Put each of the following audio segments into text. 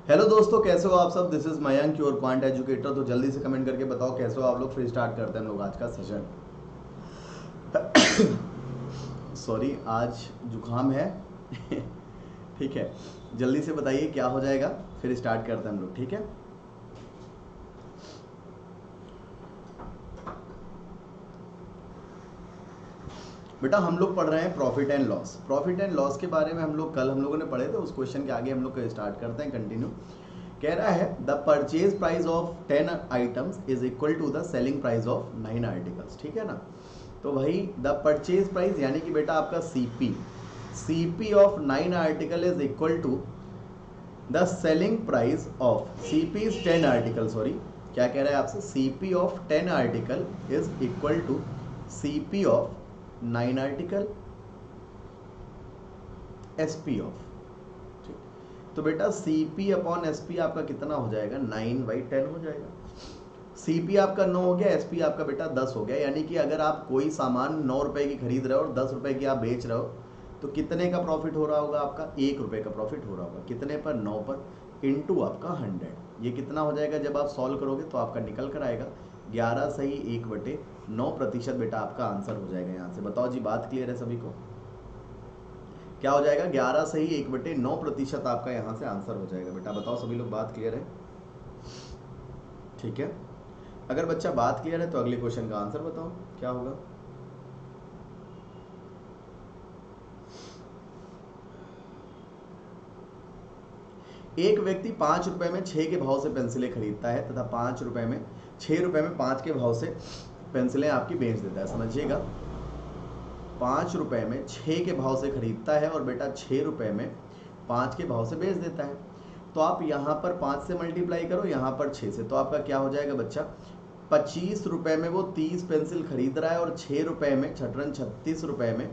Hello दोस्तों, कैसे हो आप सब। This is Mayank, your quant educator. तो जल्दी से कमेंट करके बताओ कैसे हो आप लोग। फिर स्टार्ट करते हैं हम लोग आज का सेशन। सॉरी, आज जुकाम है। ठीक है, जल्दी से बताइए क्या हो जाएगा, फिर स्टार्ट करते हैं हम लोग। ठीक है, बेटा हम लोग पढ़ रहे हैं profit and loss. Profit and loss के बारे में हम लोगों ने पढ़े थे। उस क्वेश्चन के आगे हम लोग स्टार्ट करते हैं, कंटिन्यू। कह रहा है the purchase price of 10 items is equal to the selling price of 9 articles. ठीक है ना। तो भाई द परचेज प्राइस यानी कि बेटा आपका CP of 9 article is equal to the selling price of CP is 10 article. Sorry, क्या कह रहा है आपसे, CP of 10 article is equal to CP of 9 article SP of. ठीक, तो बेटा सीपी अपॉन एसपी आपका कितना हो जाएगा, 9/10 हो जाएगा। सीपी आपका 9 हो गया, एसपी आपका बेटा 10 हो गया। यानी कि अगर आप कोई सामान 9 रुपए की खरीद रहे हो और 10 रुपए की आप बेच रहे हो, तो कितने का प्रॉफिट हो रहा होगा आपका, 1 रुपए का प्रॉफिट हो रहा होगा। कितने पर, 9 पर, इंटू आपका 100। ये कितना हो जाएगा जब आप सॉल्व करोगे तो आपका निकल कर आएगा 11 सही 1/9%। बेटा आपका आंसर हो जाएगा। यहाँ से बताओ जी, बात क्लियर है सभी को। क्या हो जाएगा, 11 सही 1/9% आपका यहाँ से आंसर हो जाएगा। बेटा बताओ सभी लोग, बात क्लियर है। ठीक है, अगर बच्चा बात क्लियर है तो अगले क्वेश्चन का आंसर बताओ क्या होगा। एक व्यक्ति 5 रुपए में 6 के भाव से पेंसिलें खरीदता है तथा 5 रुपए में 6 रुपए में 5 के भाव से पेंसिलें आपकी बेच देता है। समझिएगा, 5 रुपए में 6 के भाव से खरीदता है और बेटा 6 रुपए में 5 के भाव से बेच देता है। तो आप यहाँ पर 5 से मल्टीप्लाई करो, यहाँ पर 6 से, तो आपका क्या हो जाएगा बच्चा, 25 रुपए में वो 30 पेंसिल खरीद रहा है और 6 रुपए में 36 रुपए में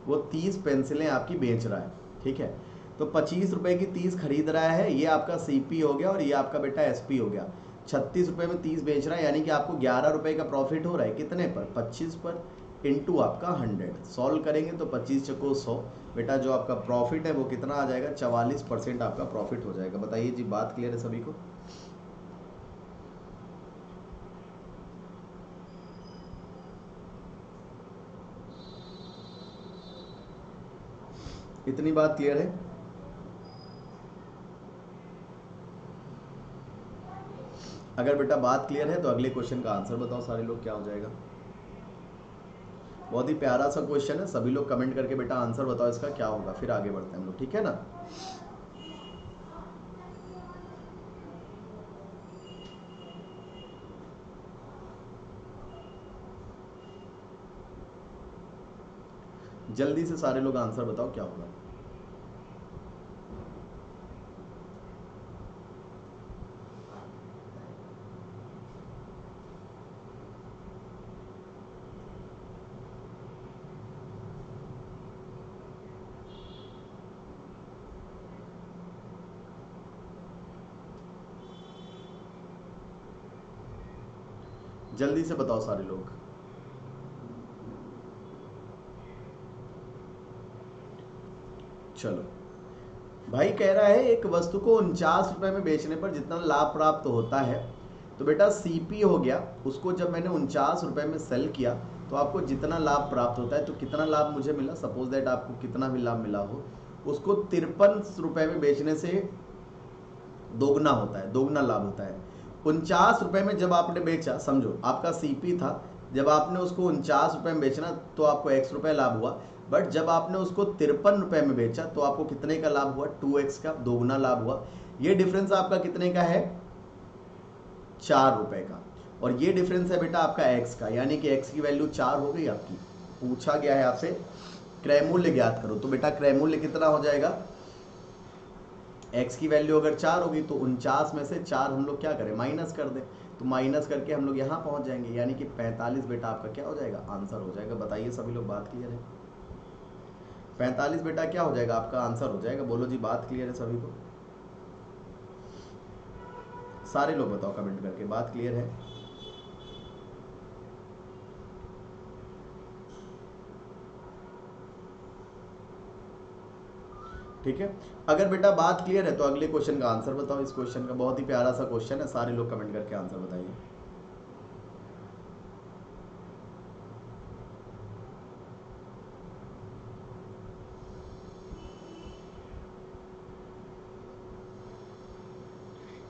वो 30 पेंसिलें आपकी बेच रहा है। ठीक है, तो 25 रुपए की 30 खरीद रहा है, ये आपका सीपी हो गया और ये आपका बेटा एसपी हो गया। 36 रुपए में 30 बेच रहा है, यानी कि आपको 11 रुपए का प्रॉफिट हो रहा है। कितने पर, 25 पर, इंटू आपका 100। सॉल्व करेंगे तो 25 चको 100, बेटा जो आपका प्रॉफिट है वो कितना आ जाएगा, 44% आपका प्रॉफिट हो जाएगा। बताइए जी, बात क्लियर है सभी को। इतनी बात क्लियर है। अगर बेटा बात क्लियर है तो अगले क्वेश्चन का आंसर बताओ सारे लोग, क्या हो जाएगा। बहुत ही प्यारा सा क्वेश्चन है, सभी लोग कमेंट करके बेटा आंसर बताओ इसका क्या होगा, फिर आगे बढ़ते हैं हम लोग। ठीक है ना। जल्दी से सारे लोग आंसर बताओ क्या होगा। जल्दी से बताओ सारे लोग। चलो, भाई कह रहा है एक वस्तु को 49 रुपए में बेचने पर जितना लाभ प्राप्त होता है, तो बेटा सीपी हो गया, उसको जब मैंने 49 रुपए में सेल किया तो आपको जितना लाभ प्राप्त होता है, तो कितना लाभ मुझे मिला, सपोज दैट आपको कितना भी लाभ मिला हो, उसको 53 रुपए में बेचने से दोगुना होता है, दोगुना लाभ होता है। 49 रुपए में जब आपने बेचा, समझो आपका सीपी था, जब आपने उसको 49 रुपए में बेचना तो आपको x रुपए लाभ हुआ। बट जब आपने उसको 53 रुपए में बेचा तो आपको कितने का लाभ हुआ, 2x का, दोगुना लाभ हुआ। ये डिफरेंस आपका कितने का है, 4 रुपए का। और ये डिफरेंस है बेटा आपका x का, यानी कि x की वैल्यू 4 हो गई आपकी। पूछा गया है आपसे क्रय मूल्य ज्ञात करो, तो बेटा क्रय मूल्य कितना हो जाएगा, x की वैल्यू अगर 4 होगी तो 49 में से 4 हम लोग क्या करें, माइनस कर दें। तो माइनस करके हम लोग यहाँ पहुँच जाएंगे, यानी कि 45 बेटा आपका क्या हो जाएगा, आंसर हो जाएगा। बताइए सभी लोग, बात क्लियर है। 45 बेटा क्या हो जाएगा, आपका आंसर हो जाएगा। बोलो जी, बात क्लियर है सभी को। सारे लोग बताओ कमेंट करके, बात क्लियर है। ठीक है। अगर बेटा बात क्लियर है तो अगले क्वेश्चन का आंसर बताओ। इस क्वेश्चन का बहुत ही प्यारा सा क्वेश्चन है, सारे लोग कमेंट करके आंसर बताइए।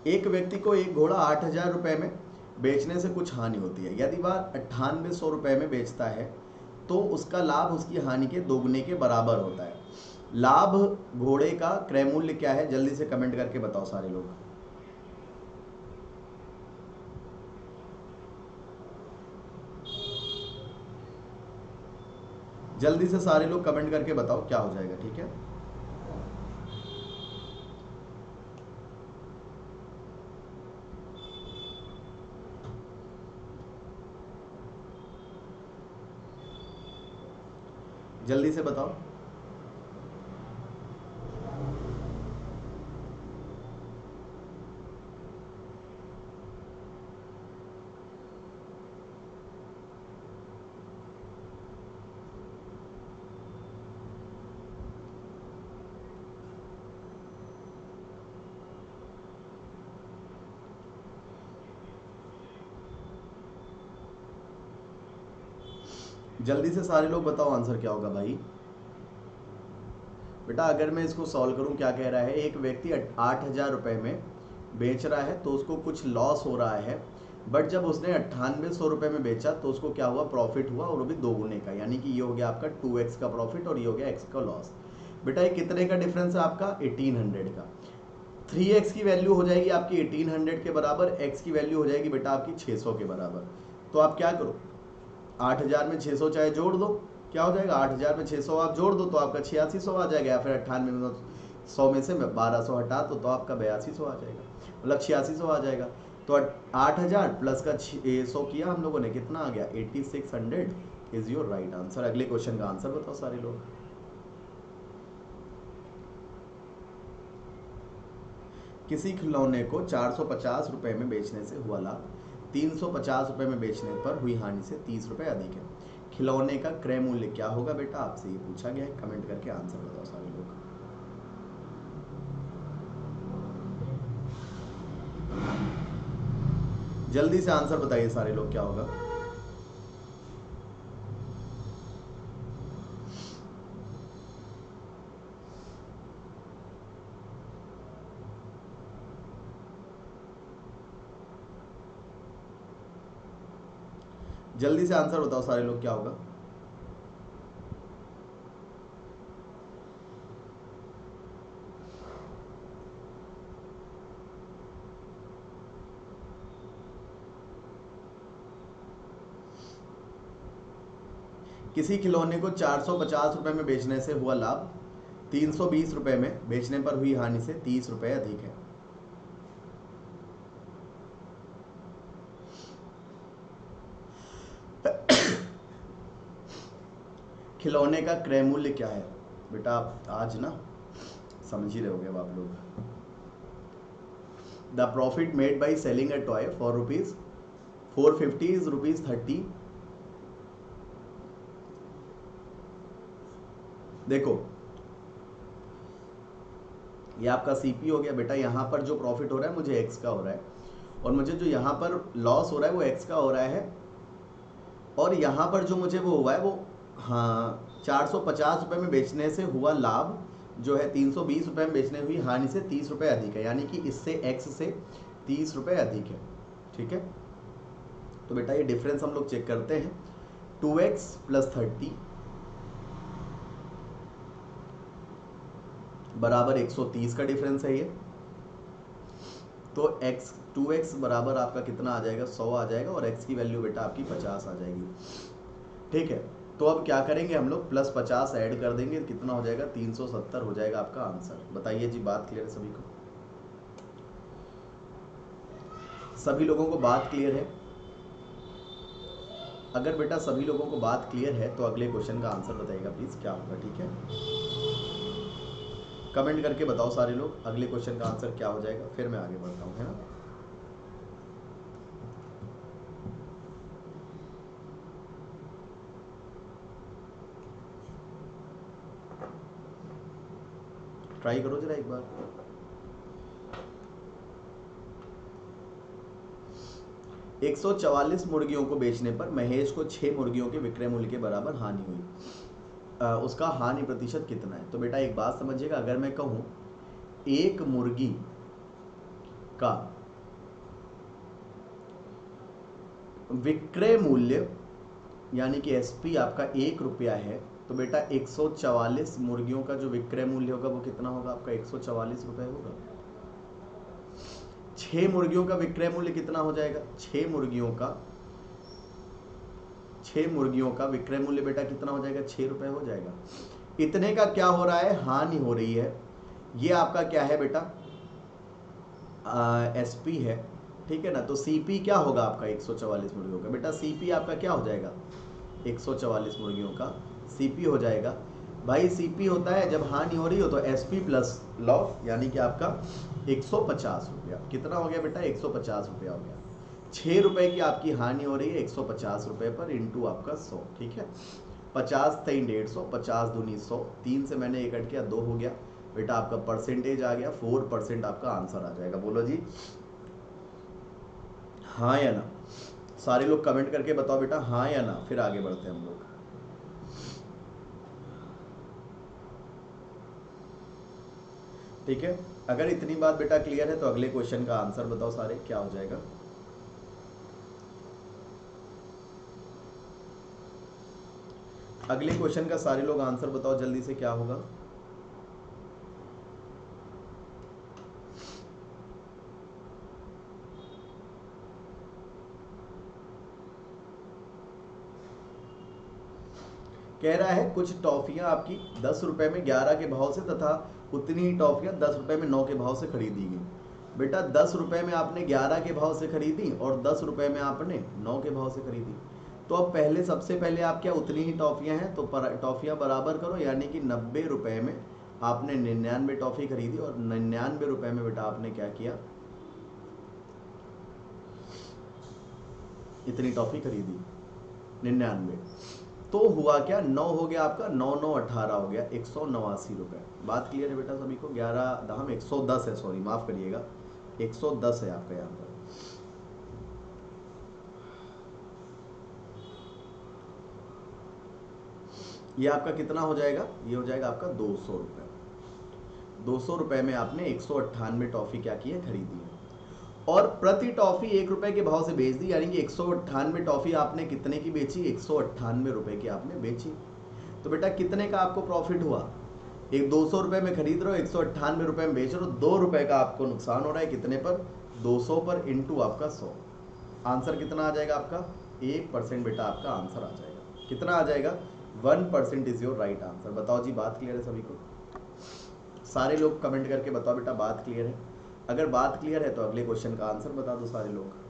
एक व्यक्ति को एक घोड़ा 8,000 रुपए में बेचने से कुछ हानि होती है। यदि वह 9800 रुपए में बेचता है तो उसका लाभ उसकी हानि के दोगुने के बराबर होता है। लाभ घोड़े का क्रय मूल्य क्या है, जल्दी से कमेंट करके बताओ सारे लोग। जल्दी से सारे लोग कमेंट करके बताओ क्या हो जाएगा, ठीक है। जल्दी से बताओ। जल्दी से सारे लोग बताओ आंसर क्या होगा भाई। बेटा अगर मैं इसको सॉल्व करूं, क्या कह रहा है, एक व्यक्ति 8,000 रुपए में बेच रहा है तो उसको कुछ लॉस हो रहा है, बट जब उसने 9800 रुपए में बेचा तो उसको क्या हुआ, प्रॉफिट हुआ, और वो भी दोगुने का, यानी कि ये हो गया आपका 2x का प्रॉफिट और ये हो गया x का लॉस। बेटा ये कितने का डिफरेंस है आपका, 1800 का। 3x की वैल्यू हो जाएगी आपकी 1800 के बराबर, x की वैल्यू हो जाएगी बेटा आपकी 600 के बराबर। तो आप क्या करो, 8,000 में 600 चाहे जोड़ दो, क्या हो जाएगा, 8,000 में 600 आप जोड़ दो तो आपका 8600 आ जाएगा, या फिर 98 में 100 में से 1200 हटा दो तो आपका 8200 आ जाएगा, मतलब 8600 आ जाएगा। तो 8,000 प्लस का 600 किया हम लोगों ने, कितना आ गया, 8600 इज योर राइट आंसर। अगले क्वेश्चन का आंसर बताओ सारे लोग। किसी खिलौने को 450 रुपए में बेचने से हुआ लाभ 350 रुपए में बेचने पर हुई हानि से 30 रुपए अधिक है। खिलौने का क्रय मूल्य क्या होगा बेटा, आपसे ये पूछा गया है। कमेंट करके आंसर बताओ सारे लोग। जल्दी से आंसर बताइए सारे लोग क्या होगा। जल्दी से आंसर बताओ सारे लोग क्या होगा। किसी खिलौने को 450 रुपए में बेचने से हुआ लाभ 320 रुपए में बेचने पर हुई हानि से 30 रुपए अधिक है। खिलौने का क्रय मूल्य क्या है बेटा, आप आज ना समझ ही रहे होगे अब आप लोग। The profit made by selling a toy for rupees 450 is rupees 30। देखो ये आपका सीपी हो गया बेटा, यहाँ पर जो प्रॉफिट हो रहा है मुझे एक्स का हो रहा है, और मुझे जो यहाँ पर लॉस हो रहा है वो एक्स का हो रहा है, और यहाँ पर जो मुझे वो हुआ है वो, हाँ, 450 रुपए में बेचने से हुआ लाभ जो है 320 रुपए में बेचने हुई हानि से 30 रुपए अधिक है, यानी कि इससे एक्स से 30 रुपए अधिक है, ठीक है। तो बेटा ये डिफरेंस हम लोग चेक करते हैं, 2x प्लस 30 बराबर 130 का डिफरेंस है ये। तो x 2x बराबर आपका कितना आ जाएगा, 100 आ जाएगा, और x की वैल्यू बेटा आपकी 50 आ जाएगी, ठीक है। तो अब क्या करेंगे हम लोग, प्लस 50 ऐड कर देंगे, कितना हो जाएगा, 370 हो जाएगा आपका आंसर। बताइए जी, बात क्लियर है सभी को, सभी लोगों को बात क्लियर है। अगर बेटा सभी लोगों को बात क्लियर है तो अगले क्वेश्चन का आंसर बताइएगा प्लीज क्या होगा, ठीक है। कमेंट करके बताओ सारे लोग अगले क्वेश्चन का आंसर क्या हो जाएगा, फिर मैं आगे बढ़ता हूँ, है ना। ट्राई करो जरा एक बार। एक 144 मुर्गियों को बेचने पर महेश को 6 मुर्गियों के विक्रय मूल्य के बराबर हानि हुई। उसका हानि प्रतिशत कितना है? तो बेटा एक बात समझिएगा, अगर मैं कहूं एक मुर्गी का विक्रय मूल्य यानी कि एसपी आपका 1 रुपया है, तो बेटा 144 मुर्गियों का जो विक्रय मूल्य होगा वो कितना होगा आपका? 144 रुपए होगा। 6 मुर्गियों का विक्रय मूल्य कितना हो जाएगा? 6 मुर्गियों का विक्रय मूल्य बेटा कितना हो जाएगा? 6 रुपए हो जाएगा। इतने का क्या हो रहा है? हानि हो रही है। ये आपका क्या है बेटा? एसपी है, ठीक है ना। तो सीपी क्या होगा आपका 144 मुर्गियों का? बेटा सीपी आपका क्या हो जाएगा? 144 मुर्गियों का सीपी हो जाएगा। भाई सीपी होता है जब हानि हो रही हो तो एसपी प्लस लॉस, यानी कि आपका 150 रुपया। कितना हो गया बेटा? 150 रुपया हो गया। 6 रुपए की आपकी हानि हो रही है 150 रुपए पर, इंटू आपका 100, ठीक है। 50 3 150, 50 दूनी 100, 3 से मैंने 1 कट किया, 2 हो गया बेटा। आपका परसेंटेज आ गया 4% आपका आंसर आ जाएगा। बोलो जी हाँ या ना। सारे लोग कमेंट करके बताओ बेटा हाँ या ना, फिर आगे बढ़ते हैं हम लोग। ठीक है, अगर इतनी बात बेटा क्लियर है तो अगले क्वेश्चन का आंसर बताओ सारे, क्या हो जाएगा? अगले क्वेश्चन का सारे लोग आंसर बताओ जल्दी से, क्या होगा? कह रहा है कुछ टॉफियां आपकी 10 रुपए में 11 के भाव से तथा उतनी ही टॉफियां 10 रुपए में 9 के भाव से खरीदी गई। बेटा 10 रुपए में आपने 11 के भाव से खरीदी और 10 रुपए में आपने 9 के भाव से खरीदी। तो अब पहले सबसे पहले आप क्या, उतनी ही टॉफियां हैं तो टॉफियां बराबर करो, यानी कि 90 रुपए में आपने 99 टॉफी खरीदी और 99 रुपए में बेटा आपने क्या किया, इतनी टॉफी खरीदी 99। तो हुआ क्या, 9 हो गया आपका, 9 9 18 हो गया, 189 रुपए। बात क्लियर है बेटा सभी को? 11 दाम 110 है, सॉरी माफ करिएगा, 110 है आपका यहाँ पर। ये आपका कितना हो जाएगा? ये हो जाएगा आपका 200 रुपए। 200 रुपए में आपने 198 टॉफी क्या की है, खरीदी है। और प्रति टॉफी 1 रुपए के भाव से बेच दी, यानी कि 198 टॉफी आपने कितने की बेची? 198 रुपए की आपने बेची। तो बेटा कितने का आपको प्रॉफिट हुआ? एक 200 रुपए में खरीद रहे हो, 198 रुपए में बेच रहे हो, 2 रुपए का आपको नुकसान हो रहा है। कितने पर? 200 पर, इंटू आपका 100। आंसर कितना आ जाएगा आपका? 1% बेटा आपका आंसर आ जाएगा। कितना आ जाएगा? 1% इज योर राइट आंसर। बताओ जी बात क्लियर है सभी को? सारे लोग कमेंट करके बताओ बेटा बात क्लियर है। अगर बात क्लियर है तो अगले क्वेश्चन का आंसर बता दो सारे लोग।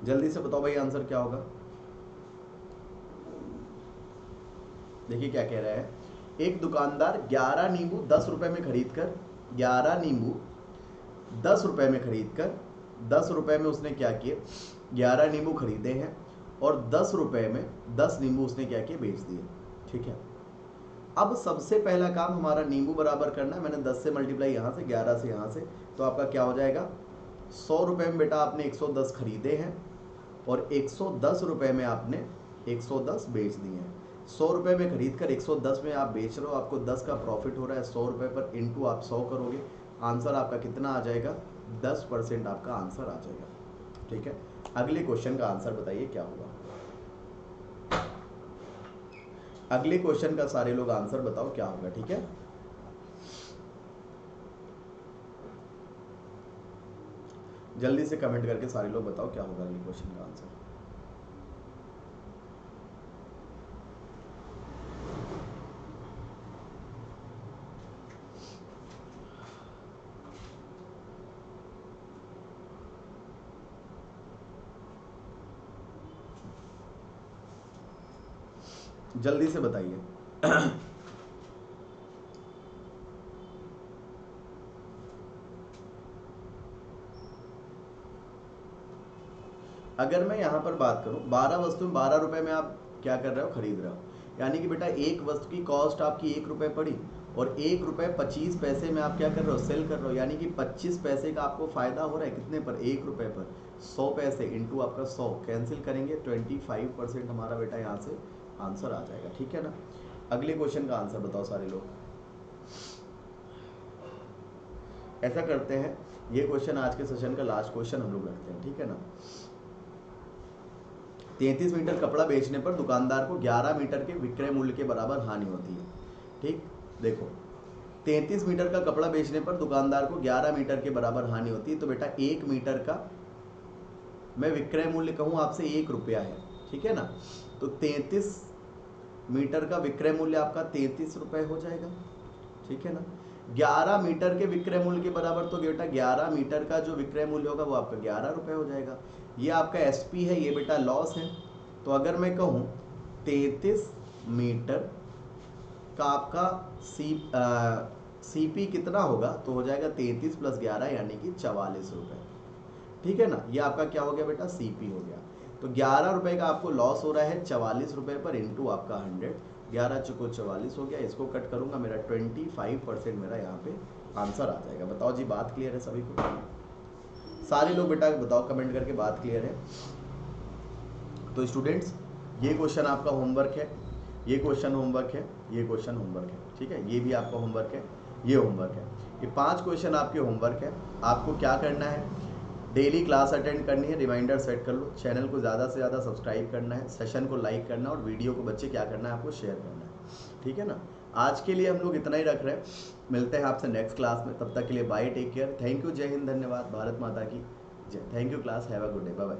जल्दी से बताओ भाई आंसर क्या होगा? देखिए क्या कह रहा है, एक दुकानदार 11 नींबू 10 रुपए में खरीद कर 11 नींबू 10 रुपए में खरीद कर 10 रुपए में उसने क्या किए, 11 नींबू खरीदे हैं और 10 रुपए में 10 नींबू उसने क्या किए, बेच दिए। ठीक है, अब सबसे पहला काम हमारा नींबू बराबर करना है। मैंने 10 से मल्टीप्लाई यहाँ से, 11 से यहाँ से, तो आपका क्या हो जाएगा? 100 रुपए में बेटा आपने 110 खरीदे हैं और 110 रुपए में आपने 110 बेच दिए हैं। 100 रुपए में खरीद कर 110 में आप बेच रहे हो, आपको 10 का प्रॉफिट हो रहा है। 100 रुपए पर इंटू आप 100 करोगे, आंसर आपका कितना आ जाएगा? 10% आपका आंसर आ जाएगा। ठीक है, अगले क्वेश्चन का आंसर बताइए क्या होगा? अगले क्वेश्चन का सारे लोग आंसर बताओ क्या होगा। ठीक है, जल्दी से कमेंट करके सारे लोग बताओ क्या होगा अगले क्वेश्चन का आंसर। जल्दी से बताइए। अगर मैं यहाँ पर बात करूँ 12 वस्तु में 12 रुपए में आप क्या कर रहे हो, खरीद रहे हो, यानी कि बेटा एक वस्तु की कॉस्ट आपकी 1 रुपए पड़ी और 1 रुपए 25 पैसे में आप क्या कर रहे हो, सेल कर रहे हो, यानी कि 25 पैसे का आपको फायदा हो रहा है। कितने पर, 1 रुपए पर। 100 पैसे इंटू आपका 100 कैंसिल करेंगे 25% हमारा बेटा यहाँ से आंसर आ जाएगा। ठीक है ना। अगले क्वेश्चन का आंसर बताओ सारे लोग। ऐसा करते हैं, ये क्वेश्चन आज के सेशन का लास्ट क्वेश्चन हम लोग रखते हैं। ठीक है ना। 33 मीटर कपड़ा बेचने पर दुकानदार को 11 मीटर के विक्रय मूल्य के बराबर हानि होती है। ठीक, देखो 33 मीटर का कपड़ा बेचने पर दुकानदार को 11 मीटर के बराबर हानि होती है। तो बेटा 1 मीटर का मैं विक्रय मूल्य कहूँ आपसे 1 रुपया है। ठीक है ना। तो 33 मीटर का विक्रय मूल्य आपका 33 रुपए हो जाएगा। ठीक है ना। 11 मीटर के विक्रय मूल्य के बराबर, तो बेटा 11 मीटर का जो विक्रय मूल्य होगा वो आपका 11 रुपए हो जाएगा। ये आपका एसपी है, ये बेटा लॉस है। तो अगर मैं कहूँ 33 मीटर का आपका सीपी कितना होगा, तो हो जाएगा 33 + 11 यानी कि 44 रुपए। ठीक है ना। ये आपका क्या हो गया बेटा, सीपी हो गया। तो 11 रुपए का आपको लॉस हो रहा है 44 रुपए पर, इंटू आपका 100, 11 चुको 44 हो गया। इसको कट करूंगा, मेरा 25% मेरा यहाँ पे आंसर आ जाएगा। बताओ जी, बात क्लियर है सभी को? सारे लोग बेटा बताओ कमेंट करके, बात क्लियर है? तो स्टूडेंट्स, ये क्वेश्चन आपका होमवर्क है, ये क्वेश्चन होमवर्क है, ये क्वेश्चन होमवर्क है। ठीक है, ये भी आपका होमवर्क है, ये होमवर्क है। ये 5 क्वेश्चन आपके होमवर्क है। आपको क्या करना है, डेली क्लास अटेंड करनी है, रिमाइंडर सेट कर लो, चैनल को ज़्यादा से ज़्यादा सब्सक्राइब करना है, सेशन को लाइक करना है और वीडियो को बच्चे क्या करना है, आपको शेयर करना है। ठीक है ना। आज के लिए हम लोग इतना ही रख रहे हैं, मिलते हैं आपसे नेक्स्ट क्लास में। तब तक के लिए bye, take care, thank you, जय हिंद, धन्यवाद, भारत माता की जय। Thank you class, have a good day, bye bye.